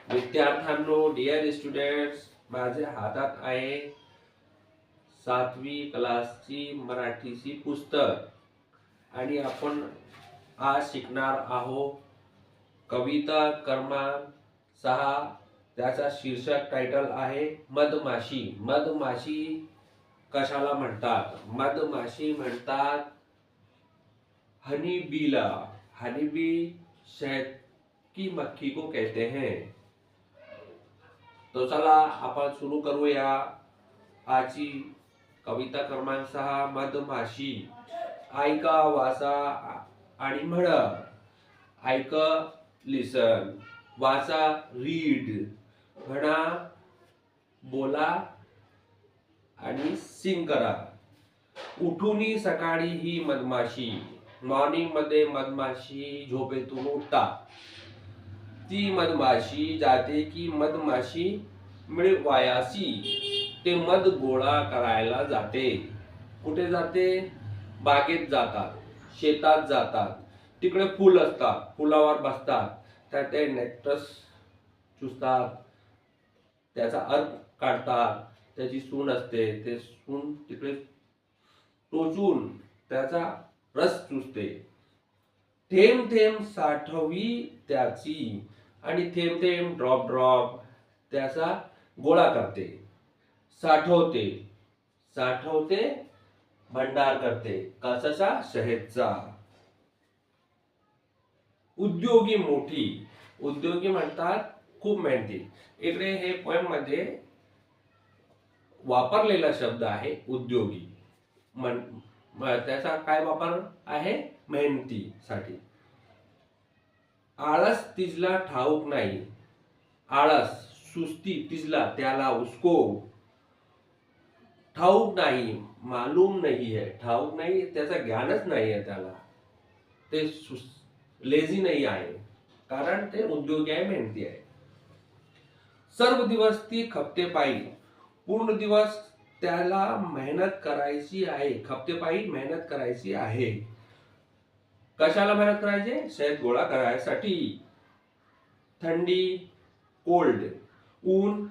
विद्यार्थ्यांनो, dear students, माझ्या हातात आहे 7वी क्लासची मराठीची पुस्तक आणि आपण आज शिकणार आहोत कविता क्रमांक 6. त्याचा शीर्षक टायटल आहे मधमाशी. मधमाशी कशाला म्हणतात? मधमाशी म्हणतात हनी बीला. हनी बी शहद की मक्खी को कहते हैं. तो चला आपण सुरू करूया आजची कविता क्रमांक 6 मधमाशी. ऐका, वाचा आणि म्हणा. ऐक, लिसन. वाचा, रीड. म्हणा, बोला आणि सिंग करा. उठूनी सकाळी ही मधमाशी. मॉर्निंग मध्ये मधमाशी झोपेतून उठतात. ती मधमाशी जाते की मधमाशी मिळवायासी. ते मध गोळा करायला जाते. कुठे जाते? बागेत जातात, शेतात जातात. तिकडे फुल असतात, फुलावर बसतात. त्या ते नेक्टस चुसतात, त्याचा अर्क काढतात. त्याची सून असते, ते सून तिकडे टोचून त्याचा रस चुसते. थेंब थेंब साठवी त्याची आणि थेंब थेंब ड्रॉप ड्रॉप त्याचा गोळा करते. साठवते, साठवते, भंडार करते. कशाचा? शहदचा. उद्योगी मोठी. उद्योगी म्हणतात खूप मेहनती. इकडे हे पोएम मध्ये वापरलेला शब्द आहे उद्योगी. त्याचा काय वापर आहे? मेहनतीसाठी. आळस तिजला ठाऊक नाही. आळस, सुस्ती, तिजला त्याला, उसको ठाऊक नाही, मालूम नाही है. ठाऊक नाही, त्याचं ज्ञानच नाही आहे त्याला. ते लेझी नाही आहे, कारण ते उद्योगी आहे, मेहनती आहे. सर्व दिवस ती खपते पायी. पूर्ण दिवस त्याला मेहनत करायची आहे. खपते पायी मेहनत करायची आहे. कशाला मेहनत करायची? शहद गोळा करायसाठी. थंडी, कोल्ड. ऊन,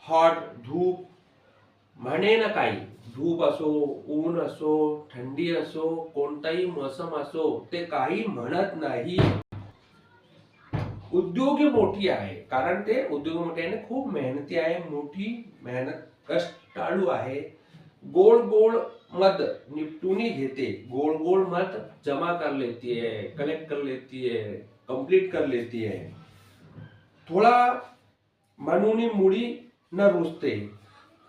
हॉट, धूप. म्हणे ना काही. धूप असो, ऊन असो, थंडी असो, कोणताही मोसम असो, ते काही म्हणत नाही. उद्योगी मोठी आहे, कारण ते उद्योगी मोठी आहे, खूप मेहनती आहे, मोठी मेहनत, कष्टाळू आहे. गोल गोल मध निपटूनी घेते. गोल गोल मध जमा कर लेती है, कलेक्ट कर लेती है, कंप्लीट कर लेती है. थोडा म्हणून मुडी न रुसते.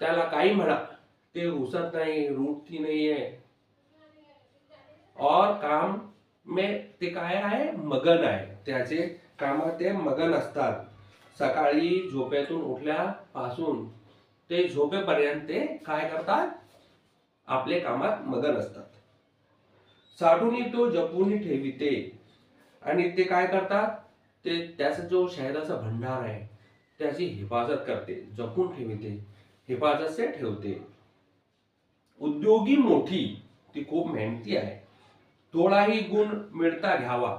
त्याला काही म्हणा, ते रुसत नाही, रूठती नाही आहे. और काम में ते काय आहे? मगन आहे. त्याचे कामात ते मगन असतात. सकाळी झोपेतून उठल्यापासून ते झोपेपर्यंत ते काय करतात? आपले कामात मगन असतात. साठून तो जपून ठेविते. आणि ते काय करतात? ते त्याचा जो शहदाचा भंडार आहे त्याची हिफाजत करते, जपून ठेवते, हिफाजत से ठेवते. उद्योगी मोठी, ती खूप मेहनती आहे. थोडाही गुण मिळता घ्यावा.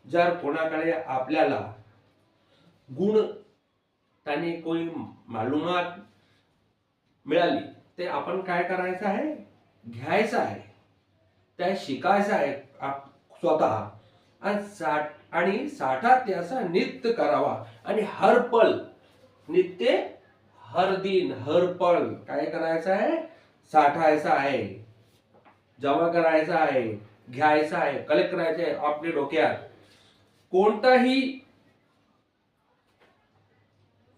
जर कोणाकडे आपल्याला गुण त्याने कोणी मालूमात मिळाली, ते आपण काय करायचं आहे? घ्यायचं आहे, त्या शिकायचं आहे स्वतः. आणि साठा त्याचा नित्य करावा. आणि हर पल, नित्य, हर दिन, हर पल काय करायचं आहे? साठायचं आहे, जमा करायचं आहे, घ्यायचं आहे, कलेक्ट करायचं आहे आपल्या डोक्यात.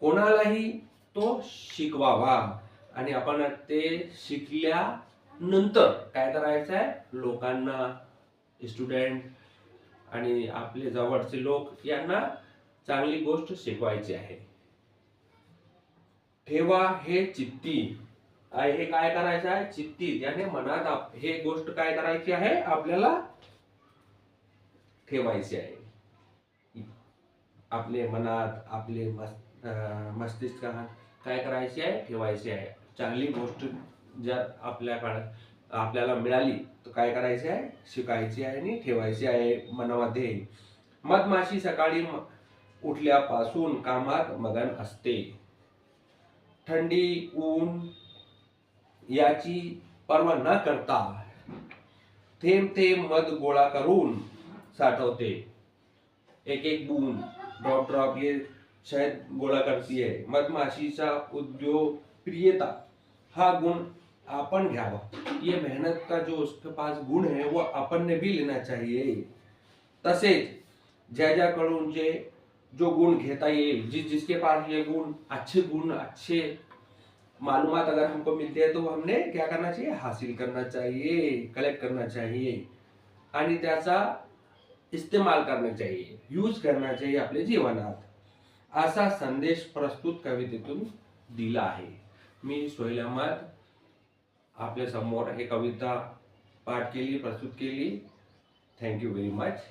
कोणालाही तो शिकवावा. आणि आपण ते शिकल्यानंतर काय करायचं आहे? लोकांना, स्टुडंट आणि आपले जवळचे लोक यांना चांगली गोष्ट शिकवायची आहे. ठेवा हे चित्ती. हे काय करायचं आहे? चित्ती, याने मनात हे गोष्ट काय करायची आहे? आपल्याला ठेवायची आहे. आपले मनात, आपले मस्तिष्कात काय करायची आहे? ठेवायची आहे. चांगली गोष्ट जर आपल्याला मिळाली तर काय करायची आहे? शिकायची आहे आणि ठेवायची आहे मनामध्ये. मधमाशी सकाळी उठल्यापासून कामात मगन असते. थंडी ऊन याची पर्वा न करता थेंब थेंब मध गोळा करून साठवते. एक एक बूंद, ड्रॉप ड्रॉप, ये शहद गोळा करती है. मधमाशीचा उद्योग प्रियता हा गुण अपन घ्यावा. ये मेहनत का जो उसके पास गुण है वो अपन ने भी लेना चाहिए. तसेच ज्याकडून जे जो गुण घेता येईल, जिसके पास ये गुण अच्छे मालूमात अगर हमको मिलते हैं तो हमने क्या करना चाहिए, हासिल करना चाहिए, कलेक्ट करना चाहिए आणि त्याचा इस्तेमाल करना चाहिए, यूज करना चाहिए आपल्या जीवनात. असा संदेश प्रस्तुत कवितेतून दिला आहे. मी सोहेल अहमद आपल्या समोर हे कविता पाठ केली, प्रस्तुत केली. Thank you very much.